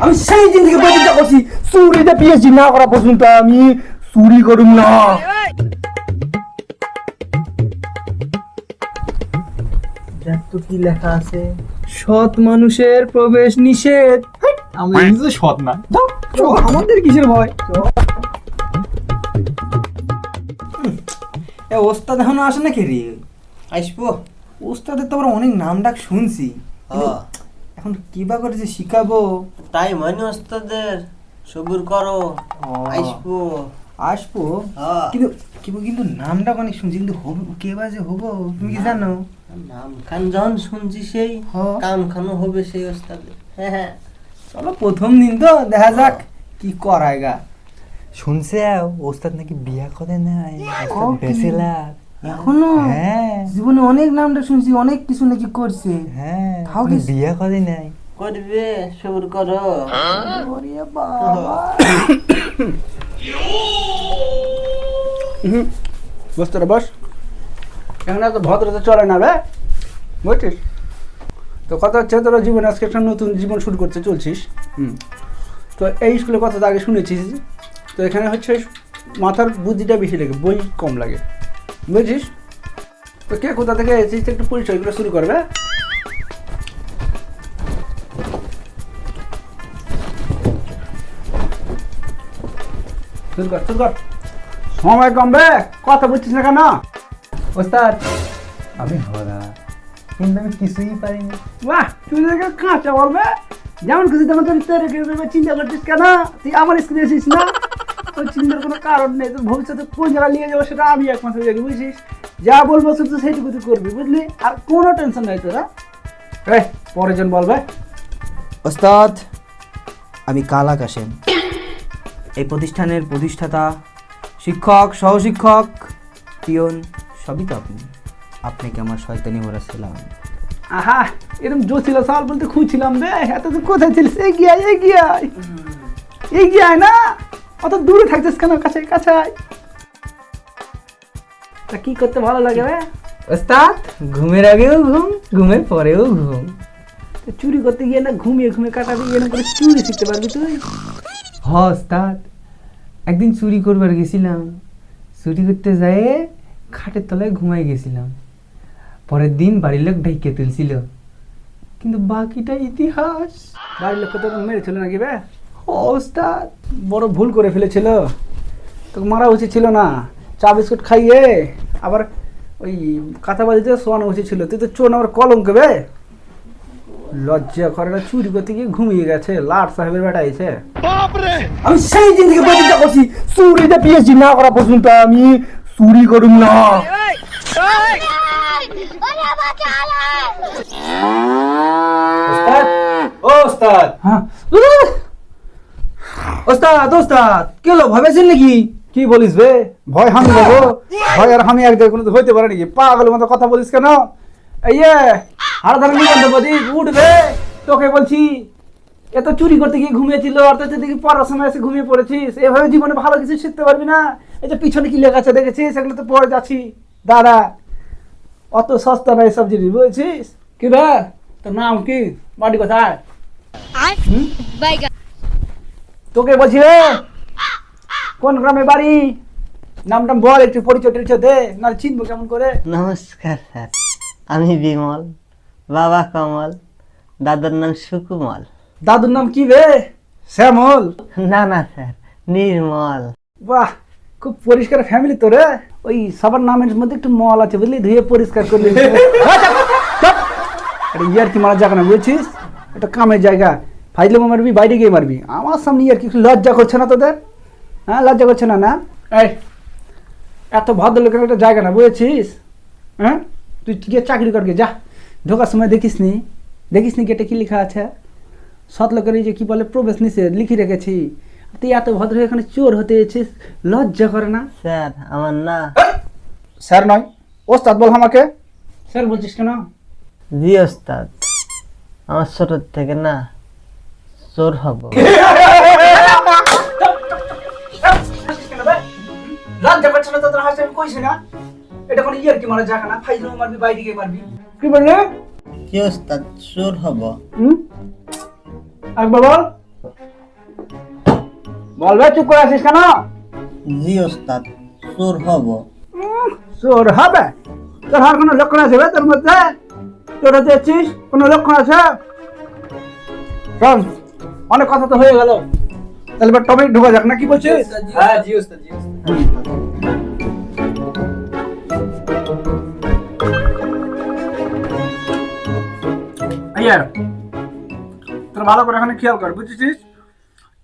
আমি সেই দিন থেকে প্রতিজ্ঞা করছি চুরিতে পিএইচডি না করা পর্যন্ত আমি চুরি করুম না। তো কি লেখা আছে? সৎ মানুষের প্রবেশ নিষেধ। আমরা নিজে সৎ না, আমাদের কিসের ভয়? ওস্তাদ এখনো আসে না কে রে? আসবো। ওস্তাদের তো আমরা অনেক নাম ডাক শুনছি, এখন কিবা করে যে শিখাবো তাই মানে ওস্তাদের সবুর করো। আসবো আসবো কিন্তু কিন্তু নামটা অনেক শুনছি, কিন্তু হবো কে বাজে হবো তুমি কি জানো? নাম খান যখন শুনছি সেই কাম খানো হবে সেই ওস্তাদের। হ্যাঁ চলো প্রথম দিন তো দেখা যাক কি করায় গা। শুনছে ওস্তাদ নাকি বিয়া করে নাই, ব্যাচেলার এখনো? হ্যাঁ জীবনে অনেক নামটা শুনছি, অনেক কিছু নাকি করছে। হ্যাঁ তাও কি বিয়া করে নাই? করবে সবুর করো। ওরে বাবা, বস তোরা বস, এখন এত ভদ্রতা চলে না বে, বুঝছিস? তো কথা হচ্ছে তোরা জীবনে আজকে একটা নতুন জীবন শুরু করতে চলছিস। তো এই স্কুলে কথা তো আগে শুনেছিস, তো এখানে হচ্ছে মাথার বুদ্ধিটা বেশি লাগে, বই কম লাগে, বুঝছিস? তো কে কোথা থেকে এসেছিস একটু পরিচয়গুলো শুরু করবে। শুরু কর, সময় কমবে, কথা বুঝছিস না কেন? ওস্তাদ আমি হরা, কিন্তু আমি কিছুই পারিনি। বাহ, তুই দেখে কাঁচা বলবে, যেমন খুশি তেমন তোর চিন্তা করছিস কেন? তুই আমার স্কুলে এসিস না, তোর চিন্তার কোনো কারণ নেই। তোর ভবিষ্যতে কোন জায়গায় নিয়ে যাবো সেটা আমি একমাত্র জানি, বুঝছিস? যা বলবো শুধু সেইটুকু তুই করবি, বুঝলি? আর কোনো টেনশন নাই তোরা। পরের জন বলবে। ওস্তাদ আমি কালা কাশেম, এই প্রতিষ্ঠানের প্রতিষ্ঠাতা, শিক্ষক, সহশিক্ষক, পিয়ন, সবই তো আপনি। আপনাকে আমার শয়তানি ভরা ছিলাম। আহা, এরকম জো ছিল সাল বলতে খুঁজছিলাম বে, এত তুই কোথায় ছিলিস? এগিয়ে আয় না, অত দূরে থাকছিস কেন? কাছে কাছে আয়। তা কি করতে ভালো লাগে বে? ওস্তাদ ঘুমের আগেও ঘুম, ঘুমের পরেও ঘুম। তো চুরি করতে গিয়ে না ঘুমিয়ে কাটাতে গিয়ে না করে চুরি শিখতে পারবি তুই। ওস্তাদ একদিন চুরি করবার গেছিলাম, চুরি করতে যেয়ে খাটের তলায় ঘুমাই গেছিলাম। পরের দিন বাড়ির লোক ঢাইকে তুলছিল, কিন্তু বাকিটা ইতিহাস। বাড়ির লোক তো মেরেছিল নাকি বে? ওস্তাদ বড় ভুল করে ফেলেছিল, তোকে মারা উচিত ছিল না। চা বিস্কুট খাইয়ে আবার ওই কাঁথাবাজিতে শোয়ানো উচিত ছিল। তুই তো চোর আবার কলঙ্ক বে, লজ্জা করে না। চুরি করতে গিয়ে ঘুমিয়ে গেছে, লাট সাহেবের বেটা এসে। আমি সেই দিন থেকে প্রতিজ্ঞা করছি চুরিতে পিএইচডি না করা পর্যন্ত আমি চুরি করুম না। ওস্তাদ হ্যাঁ, ওস্তাদ ওস্তাদ কি হলো, ভাবেছেন নাকি? কি বলিস বে? ভয় আমি যাবো? ভয় আর আমি এক জায়গায় কোনো হইতে পারে নাকি? পাগলের মতো কথা বলিস কেন? এই হাড় ধরে নিবন্ধপতি উঠবে, তোকে বলছি। এত চুরি করতে গিয়ে ঘুমিয়েছিল, আর তো দেখি পড়ার সময় এসে ঘুমিয়ে পড়েছিস। এভাবে জীবনে ভালো কিছু শিখতে পারবি না। এই যে পিছনে কি লেখা আছে দেখেছিস? সেগুলো তো পড়ে যাচ্ছি দাদা, অত সস্তা নয় সব জিনিস, বুঝছিস? কি রে তোর নাম কি, বাড়ি কোথায়? তোকে বলছি রে, কোন গ্রামে বাড়ি? নামটা বল, একটু পরিচয় টরিচয় দে, না চিনবো কেমন করে? নমস্কার স্যার, আমি বিমল, বাবা কমল, দাদার নাম সুকুমল। দাদুর নাম কি রে? শ্যামল? না না স্যার, নির্মল। বাহ, খুব পরিষ্কার ফ্যামিলি তো রে। ওই সবার নামের মধ্যে একটু মল আছে, বুঝলি? ধুয়ে পরিষ্কার করলি। এটা ইয়ার কি মারা জায়গা না, বুঝছিস? এটা কামের জায়গা। ফাইজলামো মারবি, বাইরে গিয়ে মারবি। আমার সামনে ইয়ার কি লজ্জা করছে না তোদের? হ্যাঁ, লজ্জা করছে না? না এই এত ভদ্রলোকের একটা জায়গা না, বুঝেছিস? হ্যাঁ, তুই গিয়ে চাকরি করকে যা। ঢোকার সময় দেখিস নি গেটে কি লেখা আছে? সৎ লোকের এই যে কি বলে প্রবেশ নিষেধ লিখে রেখেছি। তুই এত ভদ্র হয়ে এখানে চোর হতে এসেছিস, লজ্জা করে না? স্যার আমার না। স্যার নয়, ওস্তাদ বল আমাকে। স্যার বলছিস কেন? জি ওস্তাদ, আমার ছোট থেকে না চোর হব। লজ্জা করছে না তোদের হাসি? আমি কইছি না এটা কোনো ইয়ার কি মারা জায়গা না। ফাইজলামো মারবি, বাইরে গিয়ে মারবি। কি বললে? কি ওস্তাদ, চোর হব। একবার বল। বলবে চুপ করে আছিস কেন? জি ওস্তাদ, চোর হব। চোর হবে? তোর আর কোনো লক্ষণ আছে বে তোর মধ্যে? চোর হতে যাচ্ছিস, কোনো লক্ষণ আছে? শোন, অনেক কথা তো হয়ে গেল, তাহলে এবার টপিক ঢোকা যাক না, কি বলছিস? হ্যাঁ জি ওস্তাদ, জি ওস্তাদ। আইয়া তোর ভালো করে এখানে খেয়াল কর, বুঝেছিস?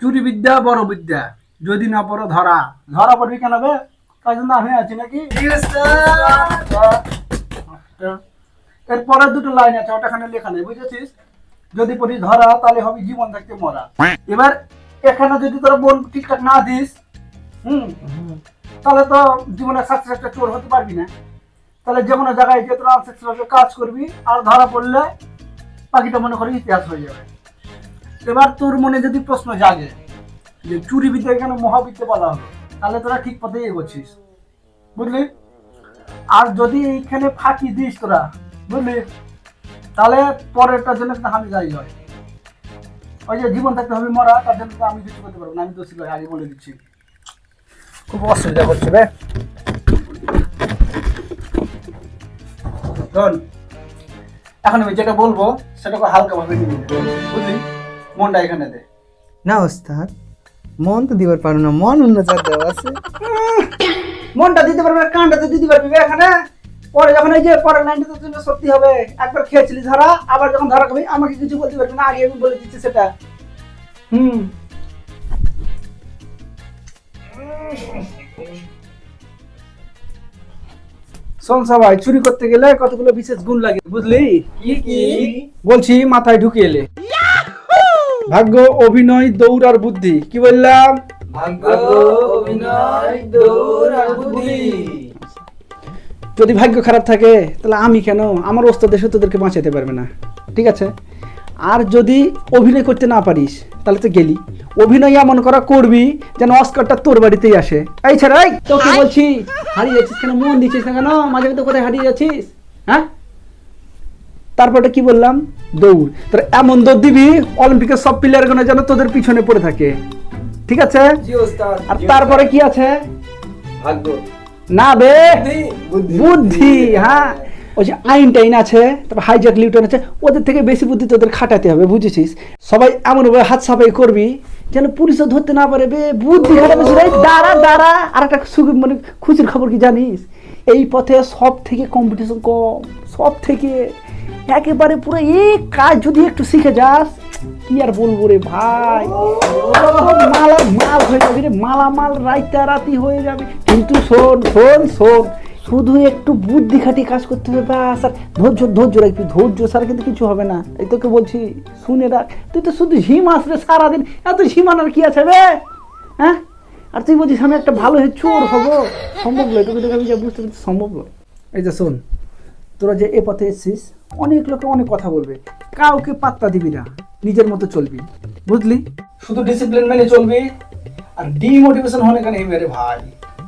চুরি বিদ্যা বড় বিদ্যা, যদি না পড়ো ধরা। ধরা পড়বি কেন বে? তাই জন্য আমি আছি নাকি? এরপরে দুটো লাইন আছে, ওটাখানে লেখা নেই, বুঝেছিস? যদি পড়ি ধরা তাহলে হবে জীবন থাকতে মরা। এবার এখানে যদি তোর বোন ঠিকঠাক না দিস, তাহলে তো জীবনে সাকসেস একটা চোর হতে পারবি না। তাহলে যে কোনো জায়গায় যে তোর আনসাকসেসফুল কাজ করবি, আর ধরা পড়লে বাকিটা মনে করি ইতিহাস হয়ে যাবে। এবার তোর মনে যদি প্রশ্ন জাগে যে চুরি বিদ্যা কেন মহাবিদ্যা বলা হলো, তাহলে তোরা ঠিক পথে এগোচ্ছিস, বুঝলি? আর যদি এইখানে ফাঁকি দিস তোরা, বুঝলি, তাহলে পরেরটার জন্য কিন্তু আমি যাই হয়। ওই যে জীবন থাকতে হবে মরা, তার জন্য তো আমি কিছু করতে পারবো না, আমি দোষী ভাই, আগে বলে দিচ্ছি। খুব অসুবিধা করছে রে। শোন, এখন আমি যেটা বলবো সেটাকে হালকা ভাবে নিবি না, বুঝলি? মনটা এখানে দে। না ওস্তাদ, মন তো দিবার পারো না, মন অন্য যা দেওয়া আছে। মনটা দিতে পারবে না, কানটা তো দিতে পারবি এখানে। পরে যখন এই যে পরের লাইনটা তোর জন্য সত্যি হবে, একবার খেয়েছিলি ধরা, আবার যখন ধরা খাবি আমাকে কিছু বলতে পারবি না, আগে আমি বলে দিচ্ছি সেটা। শোন সবাই, চুরি করতে গেলে কতগুলো বিশেষ গুণ লাগে, বুঝলি? কি কি? বলছি, মাথায় ঢুকিয়ে এলে। ভাগ্য, অভিনয়, দৌড় আর বুদ্ধি। কি বললাম? ভাগ্য, অভিনয়, দৌড় আর বুদ্ধি। যদি ভাগ্য খারাপ থাকে তাহলে আমি কেন, আমার ওস্তাদ এসে তোদেরকে বাঁচাতে পারবে না, ঠিক আছে? আর যদি অভিনয় করতে না পারিস তাহলে তো গেলি। অভিনয় এমন করা করবি যেন অস্কারটা তোর বাড়িতেই আসে। এই ছেড়ে, এই তোকে বলছি, হারিয়ে যাচ্ছিস কেন? মন দিচ্ছিস না কেন? মাঝে মধ্যে কোথায় হারিয়ে যাচ্ছিস? হ্যাঁ, তারপরে কি বললাম? দৌড়। তোর এমন দৌড় দিবি অলিম্পিকের সব প্লেয়ারগুলো যেন তোদের পিছনে পড়ে থাকে, ঠিক আছে? জি ওস্তাদ। আর তারপরে কি আছে? ভাগ্য, না বে, বুদ্ধি। বুদ্ধি। হ্যাঁ, ওই যে আইনটাইন আছে, তারপর হাইজ্যাক লিউটন আছে, ওদের থেকে বেশি বুদ্ধি তোদের খাটাতে হবে, বুঝেছিস? সবাই এমনভাবে হাত সাফাই করবি যেন পুলিশও ধরতে না পারে। বে বুদ্ধি খাটাবে। দাঁড়া দাঁড়া, আর একটা মানে খুশির খবর কি জানিস? এই পথে সব থেকে কম্পিটিশন কম, সব থেকে একেবারে পুরো এই কাজ যদি একটু শিখে যাস, কি আর বলবো রে ভাই, মাল হয়ে যাবে রে, মালামাল রাইতারাতি হয়ে যাবে। কিন্তু শোন শোন শোন, শুধু একটু বুদ্ধি খাটিয়ে কাজ করতে হবে ব্যাস। আর ধৈর্য রাখবি, ধৈর্য ছাড়া কিন্তু কিছু হবে না। এই তোকে বলছি, শুনে রাখ। তুই তো শুধু ঝিমাস রে সারাদিন, এত ঝিমানোর কি আছে রে? হ্যাঁ, আর তুই বলছিস আমি একটা ভালো হয়ে চোর হবো? সম্ভব নয়, তোকে দেখে আমি যা বুঝতে পারছি সম্ভব নয়। এই যে শোন, তোরা যে এ পথে এসছিস, অনেক লোকে অনেক কথা বলবে, কাউকে পাত্তা দিবি না, নিজের মতো চলবি, বুঝলি? শুধু ডিসিপ্লিন মেনে চলবি। আর ডিমোটিভেশন হলে কেন মেরে ভাই,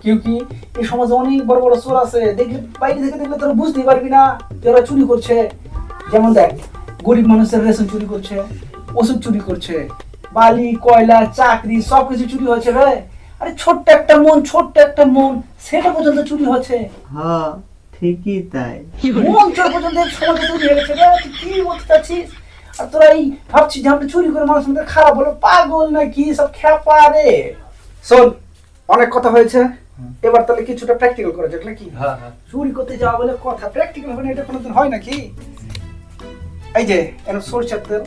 কি এই সমাজে অনেক বড় বড় চোর আছে, দেখলে বাইরে থেকে দেখলে তোরা বুঝতেই পারবি না যারা চুরি করছে। যেমন দেখ, গরিব মানুষের রেশন চুরি করছে, ওষুধ চুরি করছে, বালি কয়লা চাকরি সবকিছু চুরি হচ্ছে রে। আরে ছোট্ট একটা মন সেটা পর্যন্ত চুরি হচ্ছে। হ্যাঁ, ঠিকই তাই। মন চোর পর্যন্ত সমাজে চুরি হয়ে গেছে রে। তুই কি বলতে চাচ্ছিস? আর তোরা এই ভাবছিস যে আমরা চুরি করে মানুষের মধ্যে খারাপ হলো, পাগল নাকি? সব খেপা রে। শোন, অনেক কথা হয়েছে, এবার তাহলে কিছুটা প্র্যাকটিক্যাল করা যাক নাকি? হ্যাঁ হ্যাঁ। চুরি করতে যাওয়া বলে কথা, প্র্যাকটিক্যাল হবে না এটা কোনোদিন হয় নাকি? এই যে এরকম সরষের তেল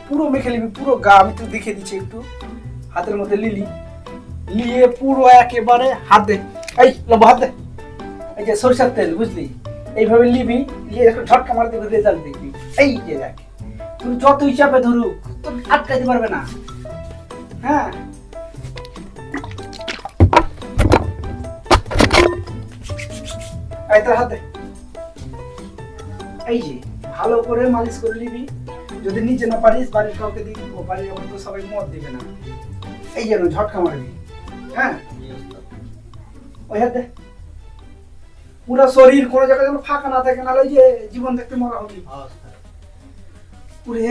পুরো মেখে নিবি, পুরো গা। আমি তো দেখিয়ে দিচ্ছি, একটু হাতের মধ্যে নিয়ে পুরো একেবারে হাত দে, এই লম্বা হাত দে। এই যে সরষের তেল, বুঝলি? এইভাবে নিবি, নিয়ে একটু ঝটকা মার দিবি, রেজাল্ট দেখবি। এই যে দেখ, তুই যতই চাপে ধরুক তোর আটকাতে পারবে না। হ্যাঁ, এই তোর হাতে, এই যে ভালো করে মালিশ করে নিবি। যদি নিজে না পারিস বাড়ির কাউকে দিবি, ও বাড়ির এখন তো সবাই মত দিবে না। এই যেন ঝটকা মারবি। হ্যাঁ, ওই হাতে পুরো শরীর কোনো জায়গায় যেন ফাঁকা না থাকে, নাহলে ওই যে জীবন দেখতে মরা হবি। ওরে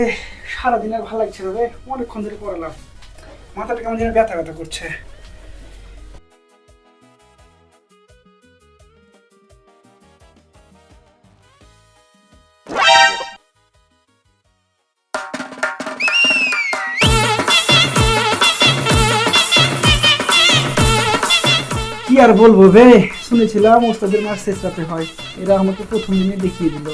সারাদিন আর ভালো লাগছে না রে, অনেকক্ষণ ধরে পড়ালাম, মাথাটা কেমন যেন ব্যথা ব্যথা করছে। কি আর বলবো বে, শুনেছিলাম ওস্তাদের মার শেষ রাতে হয়, এরা আমাকে প্রথম দিনে দেখিয়ে দিল।